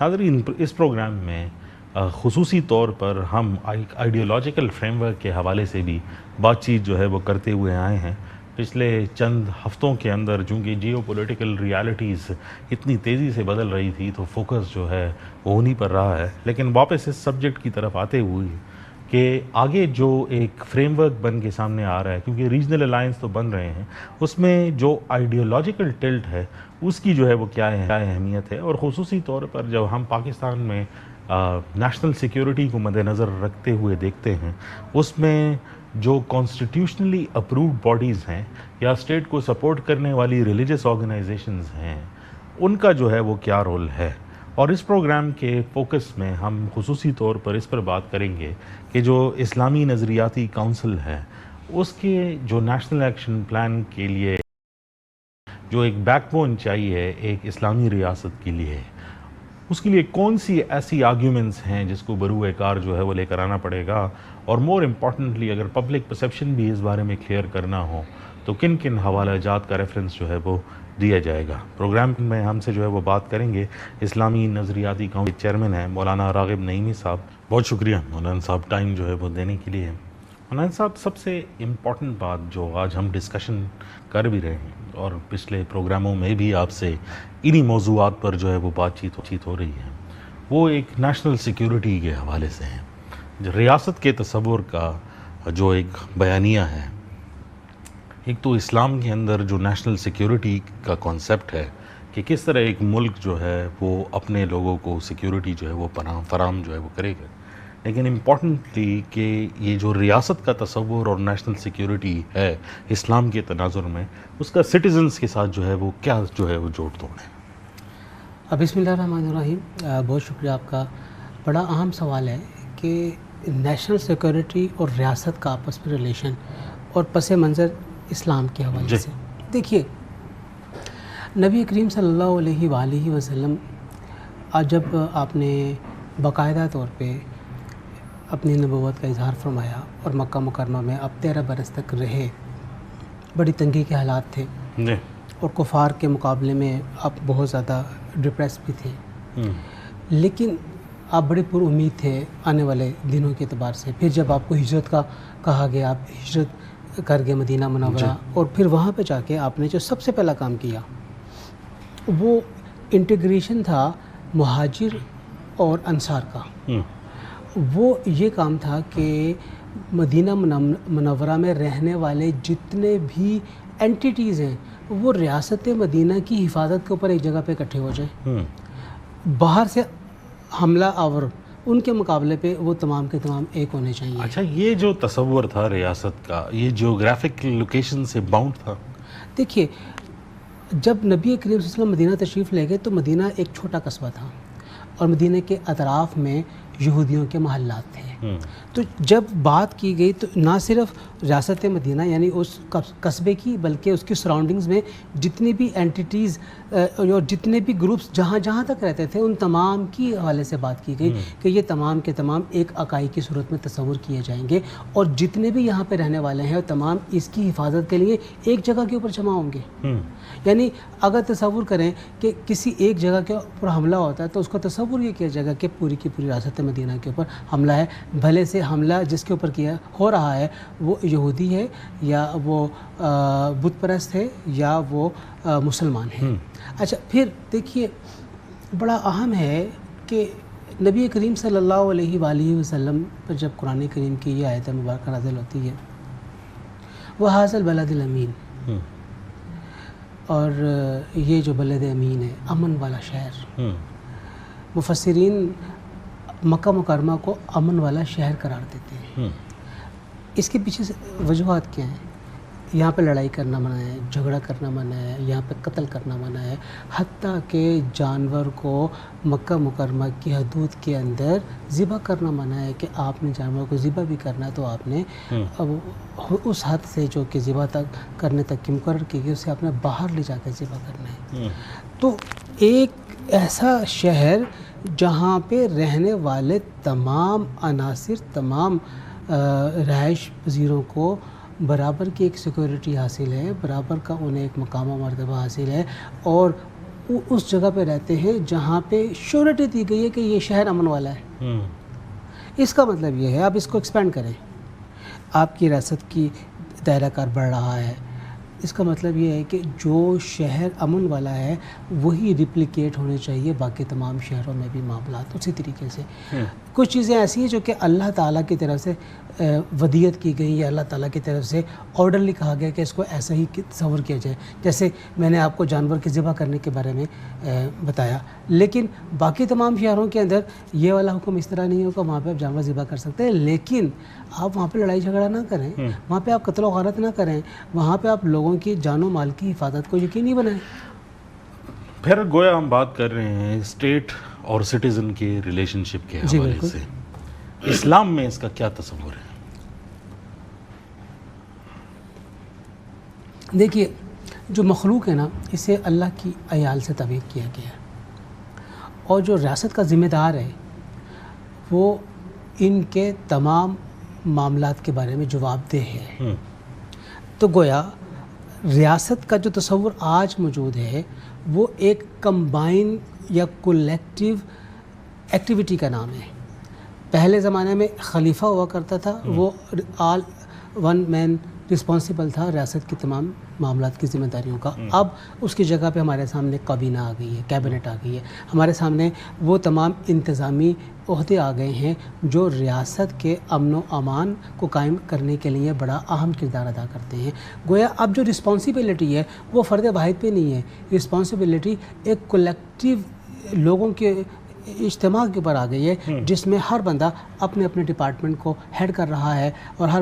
ناظرین، اس پروگرام میں خصوصی طور پر ہم ایک آئیڈیولوجیکل فریم ورک کے حوالے سے بھی بات چیت جو ہے وہ کرتے ہوئے آئے ہیں۔ پچھلے چند ہفتوں کے اندر چونکہ جیو پولیٹیکل ریالٹیز اتنی تیزی سے بدل رہی تھی تو فوکس جو ہے وہ انہی پر رہا ہے، لیکن واپس اس سبجیکٹ کی طرف آتے ہوئے کہ آگے جو ایک فریم ورک بن کے سامنے آ رہا ہے، کیونکہ ریجنل الائنس تو بن رہے ہیں، اس میں جو آئیڈیولوجیکل ٹلٹ ہے اس کی جو ہے وہ کیا اہمیت ہے، اور خصوصی طور پر جب ہم پاکستان میں نیشنل سیکیورٹی کو مد نظر رکھتے ہوئے دیکھتے ہیں، اس میں جو کانسٹیٹیوشنلی اپرووڈ باڈیز ہیں یا اسٹیٹ کو سپورٹ کرنے والی ریلیجس آرگنائزیشنز ہیں، ان کا جو ہے وہ کیا رول ہے۔ اور اس پروگرام کے فوکس میں ہم خصوصی طور پر اس پر بات کریں گے کہ جو اسلامی نظریاتی کونسل ہے، اس کے جو نیشنل ایکشن پلان کے لیے جو ایک بیک بون چاہیے ایک اسلامی ریاست کے لیے، اس کے لیے کون سی ایسی آرگیومنٹس ہیں جس کو بروئے کار جو ہے وہ لے کر آنا پڑے گا، اور مور امپورٹنٹلی اگر پبلک پرسیپشن بھی اس بارے میں کلیئر کرنا ہو تو کن کن حوالہ جات کا ریفرنس جو ہے وہ دیا جائے گا۔ پروگرام میں ہم سے جو ہے وہ بات کریں گے اسلامی نظریاتی کونسل کے چیئرمین ہیں مولانا راغب نعیمی صاحب۔ بہت شکریہ مولانا صاحب ٹائم جو ہے وہ دینے کے لیے۔ مولانا صاحب، سب سے امپورٹنٹ بات جو آج ہم ڈسکشن کر بھی رہے ہیں اور پچھلے پروگراموں میں بھی آپ سے انہی موضوعات پر جو ہے وہ بات چیت ہو رہی ہے، وہ ایک نیشنل سیکیورٹی کے حوالے سے ہے۔ جو ریاست کے تصور کا جو ایک بیانیہ ہے، ایک تو اسلام کے اندر جو نیشنل سیکیورٹی کا کانسیپٹ ہے کہ کس طرح ایک ملک جو ہے وہ اپنے لوگوں کو سیکیورٹی جو ہے وہ فراہم جو ہے وہ کرے گا، لیکن امپورٹنٹلی کہ یہ جو ریاست کا تصور اور نیشنل سیکیورٹی ہے اسلام کے تناظر میں، اس کا سٹیزنز کے ساتھ جو ہے وہ کیا جو ہے وہ جوڑ توڑ ہے۔ بسم اللہ الرحمن الرحیم۔ بہت شکریہ آپ کا۔ بڑا اہم سوال ہے کہ نیشنل سیکیورٹی اور ریاست کا آپس میں ریلیشن اور پس منظر اسلام کے حوالے سے۔ دیکھیے، نبی کریم صلی اللہ علیہ وآلہ وسلم جب آپ نے باقاعدہ طور پہ اپنی نبوت کا اظہار فرمایا اور مکہ مکرمہ میں اب 13 برس تک رہے، بڑی تنگی کے حالات تھے اور کفار کے مقابلے میں آپ بہت زیادہ ڈپریس بھی تھے، لیکن آپ بڑے پر امید تھے آنے والے دنوں کے اعتبار سے۔ پھر جب آپ کو ہجرت کا کہا گیا، آپ ہجرت کر گئے مدینہ منورہ، اور پھر وہاں پہ جا کے آپ نے جو سب سے پہلا کام کیا وہ انٹیگریشن تھا مہاجر اور انصار کا۔ وہ یہ کام تھا کہ مدینہ منورہ میں رہنے والے جتنے بھی اینٹیٹیز ہیں وہ ریاست مدینہ کی حفاظت کے اوپر ایک جگہ پہ اکٹھے ہو جائیں، باہر سے حملہ آور ان کے مقابلے پہ وہ تمام کے تمام ایک ہونے چاہیے۔ اچھا، یہ جو تصور تھا ریاست کا، یہ جیوگرافک لوکیشن سے باؤنڈ تھا؟ دیکھیے، جب نبی کریم صلی اللہ علیہ وسلم مدینہ تشریف لے گئے تو مدینہ ایک چھوٹا قصبہ تھا اور مدینہ کے اطراف میں یہودیوں کے محلات تھے۔ تو جب بات کی گئی تو نہ صرف ریاست مدینہ یعنی اس قصبے کی بلکہ اس کی سراؤنڈنگز میں جتنی بھی اینٹیٹیز اور جتنے بھی گروپس جہاں جہاں تک رہتے تھے ان تمام کی حوالے سے بات کی گئی کہ یہ تمام کے تمام ایک اکائی کی صورت میں تصور کیے جائیں گے، اور جتنے بھی یہاں پہ رہنے والے ہیں تمام اس کی حفاظت کے لیے ایک جگہ کے اوپر جمع ہوں گے۔ یعنی اگر تصور کریں کہ کسی ایک جگہ کے اوپر حملہ ہوتا ہے تو اس کا تصور یہ کیا جائے گا کہ پوری کی پوری ریاست مدینہ کے اوپر حملہ ہے، بھلے سے حملہ جس کے اوپر کیا ہو رہا ہے وہ یہودی ہے یا وہ بت پرست ہے یا وہ مسلمان ہے۔ اچھا، پھر دیکھیے، بڑا اہم ہے کہ نبی کریم صلی اللہ علیہ وآلہ وسلم پر جب قرآن کریم کی یہ آیت مبارکہ نازل ہوتی ہے، وَهَٰذَا الْبَلَدِ الْأَمِينَ، اور یہ جو بلد امین ہے، امن والا شہر، مفسرین مکہ مکرمہ کو امن والا شہر قرار دیتے ہیں۔ اس کے پیچھے سے وجوہات کیا ہیں؟ یہاں پہ لڑائی کرنا منع ہے، جھگڑا کرنا منع ہے، یہاں پہ قتل کرنا منع ہے، حتیٰ کہ جانور کو مکہ مکرمہ کی حدود کے اندر ذبح کرنا منع ہے کہ آپ نے جانور کو ذبح بھی کرنا ہے تو آپ نے اس حد سے جو کہ ذبح تک کرنے تک کی مقرر کی گئی اسے آپ نے باہر لے جا کے ذبح کرنا ہے۔ تو ایک ایسا شہر جہاں پہ رہنے والے تمام عناصر، تمام رہائش پذیروں کو برابر کی ایک سیکورٹی حاصل ہے، برابر کا انہیں ایک مقام و مرتبہ حاصل ہے، اور اس جگہ پہ رہتے ہیں جہاں پہ شیورٹی دی گئی ہے کہ یہ شہر امن والا ہے. اس کا مطلب یہ ہے، آپ اس کو ایکسپینڈ کریں، آپ کی ریاست کی دائرہ کار بڑھ رہا ہے. اس کا مطلب یہ ہے کہ جو شہر امن والا ہے وہی ریپلیکیٹ ہونے چاہیے باقی تمام شہروں میں بھی معاملات اسی طریقے سے. کچھ چیزیں ایسی ہیں جو کہ اللہ تعالیٰ کی طرف سے ودیت کی گئی یا اللہ تعالیٰ کی طرف سے آرڈرلی کہا گیا کہ اس کو ایسا ہی تصور کیا جائے. جیسے میں نے آپ کو جانور کے ذبح کرنے کے بارے میں بتایا، لیکن باقی تمام شہروں کے اندر یہ والا حکم اس طرح نہیں ہوگا. وہاں پہ آپ جانور ذبح کر سکتے ہیں، لیکن آپ وہاں پہ لڑائی جھگڑا نہ کریں، وہاں پہ آپ قتل و غارت نہ کریں، وہاں پہ آپ لوگوں کی جان و مال کی حفاظت کو یقینی بنائیں. پھر گویا ہم بات کر رہے ہیں اسٹیٹ اور سٹیزن کے ریلیشن شپ کے حوالے سے. اسلام میں اس کا کیا تصور ہے؟ دیکھیے، جو مخلوق ہے نا، اسے اللہ کی عیال سے طبیع کیا گیا ہے، اور جو ریاست کا ذمہ دار ہے وہ ان کے تمام معاملات کے بارے میں جواب دہ ہے. تو گویا ریاست کا جو تصور آج موجود ہے وہ ایک کمبائن یا کولیکٹیو ایکٹیویٹی کا نام ہے. پہلے زمانے میں خلیفہ ہوا کرتا تھا، وہ آل ون مین رسپانسبل تھا ریاست کی تمام معاملات کی ذمہ داریوں کا. اب اس کی جگہ پہ ہمارے سامنے کابینہ آ گئی ہے، کیبنٹ آ گئی ہے، ہمارے سامنے وہ تمام انتظامی عہدے آ گئے ہیں جو ریاست کے امن و امان کو قائم کرنے کے لیے بڑا اہم کردار ادا کرتے ہیں. گویا اب جو رسپانسبلٹی ہے وہ فرد واحد پہ نہیں ہے، رسپانسبلٹی ایک کولیکٹیو لوگوں کے اجتماع کے اوپر آ گئی ہے، جس میں ہر بندہ اپنے اپنے ڈپارٹمنٹ کو ہیڈ کر رہا ہے اور ہر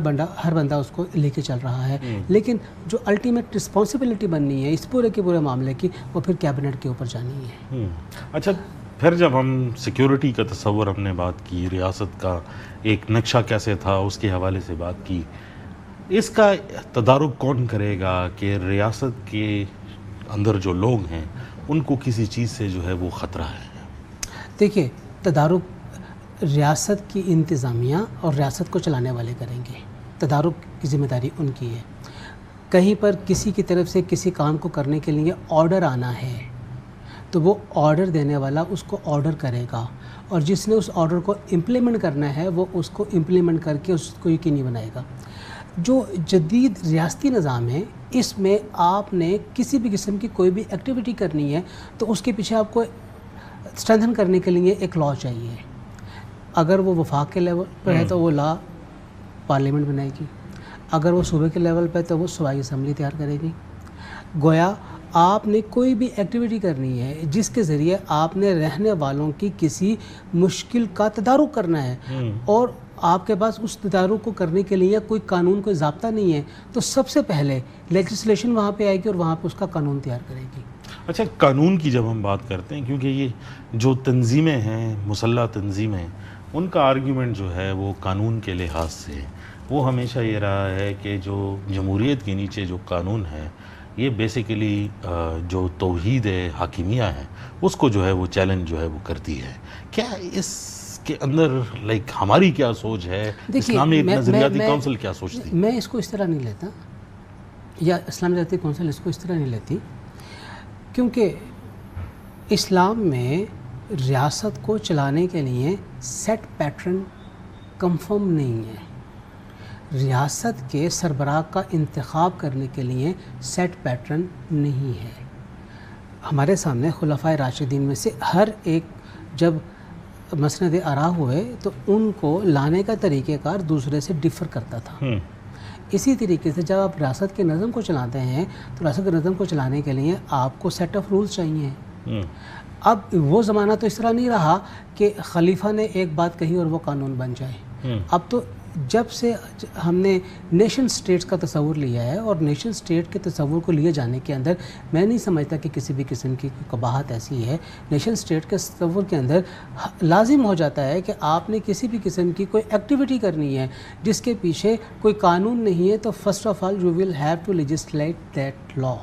بندہ اس کو لے کے چل رہا ہے. لیکن جو الٹیمیٹ رسپانسبلٹی بننی ہے اس پورے کے پورے معاملے کی، وہ پھر کیبنٹ کے اوپر جانی ہے. اچھا، پھر جب ہم سیکیورٹی کا تصور ہم نے بات کی، ریاست کا ایک نقشہ کیسے تھا اس کے حوالے سے بات کی، اس کا تدارک کون کرے گا کہ ریاست کے اندر جو لوگ ہیں ان کو کسی چیز سے جو ہے وہ خطرہ ہے؟ دیکھیے، تدارک ریاست کی انتظامیہ اور ریاست کو چلانے والے کریں گے. تدارک کی ذمہ داری ان کی ہے. کہیں پر کسی کی طرف سے کسی کام کو کرنے کے لیے آرڈر آنا ہے تو وہ آرڈر دینے والا اس کو آرڈر کرے گا، اور جس نے اس آرڈر کو امپلیمنٹ کرنا ہے وہ اس کو امپلیمنٹ کر کے اس کو یقینی بنائے گا. جو جدید ریاستی نظام ہے اس میں آپ نے کسی بھی قسم کی کوئی بھی ایکٹیویٹی کرنی ہے تو اس کے پیچھے آپ کو اسٹرینتھن کرنے کے لیے ایک لا چاہیے. اگر وہ وفاق کے لیول پر ہے تو وہ لا پارلیمنٹ بنائے گی، اگر وہ صوبے کے لیول پہ تو وہ صوبائی اسمبلی تیار کرے گی. گویا آپ نے کوئی بھی ایکٹیویٹی کرنی ہے جس کے ذریعے آپ نے رہنے والوں کی کسی مشکل کا تدارک کرنا ہے، اور آپ کے پاس اس تدارک کو کرنے کے لیے کوئی قانون، کوئی ضابطہ نہیں ہے، تو سب سے پہلے لیجسلیشن وہاں پہ آئے گی اور وہاں پہ اس کا قانون تیار کرے گی. اچھا، قانون کی جب ہم بات کرتے ہیں، کیونکہ یہ جو تنظیمیں ہیں، مسلح تنظیمیں، ان کا آرگیومنٹ جو ہے وہ قانون کے لحاظ سے وہ ہمیشہ یہ رہا ہے کہ جو جمہوریت کے نیچے جو قانون ہے یہ بیسیکلی جو توحید حاکمیہ ہے اس کو جو ہے وہ چیلنج جو ہے وہ کرتی ہے. کیا اس کے اندر ہماری کیا سوچ ہے؟ اسلامی نظریاتی کونسل کیا سوچتی؟ میں اس کو اس طرح نہیں لیتا، یا اسلامی نظریاتی کونسل اس کو اس طرح نہیں لیتی، کیونکہ اسلام میں ریاست کو چلانے کے لیے سیٹ پیٹرن کنفرم نہیں ہے. ریاست کے سربراہ کا انتخاب کرنے کے لیے سیٹ پیٹرن نہیں ہے. ہمارے سامنے خلفائے راشدین میں سے ہر ایک جب مسند آرا ہوئے تو ان کو لانے کا طریقہ کار دوسرے سے ڈفر کرتا تھا. اسی طریقے سے جب آپ ریاست کے نظم کو چلاتے ہیں تو ریاست کے نظم کو چلانے کے لیے آپ کو سیٹ آف رولز چاہیے. اب وہ زمانہ تو اس طرح نہیں رہا کہ خلیفہ نے ایک بات کہی اور وہ قانون بن جائے. اب تو جب سے ہم نے نیشن سٹیٹس کا تصور لیا ہے، اور نیشن سٹیٹ کے تصور کو لیے جانے کے اندر میں نہیں سمجھتا کہ کسی بھی قسم کی قباحت ایسی ہے. نیشن سٹیٹ کے تصور کے اندر لازم ہو جاتا ہے کہ آپ نے کسی بھی قسم کی کوئی ایکٹیویٹی کرنی ہے جس کے پیچھے کوئی قانون نہیں ہے تو first of all you will have to legislate that law.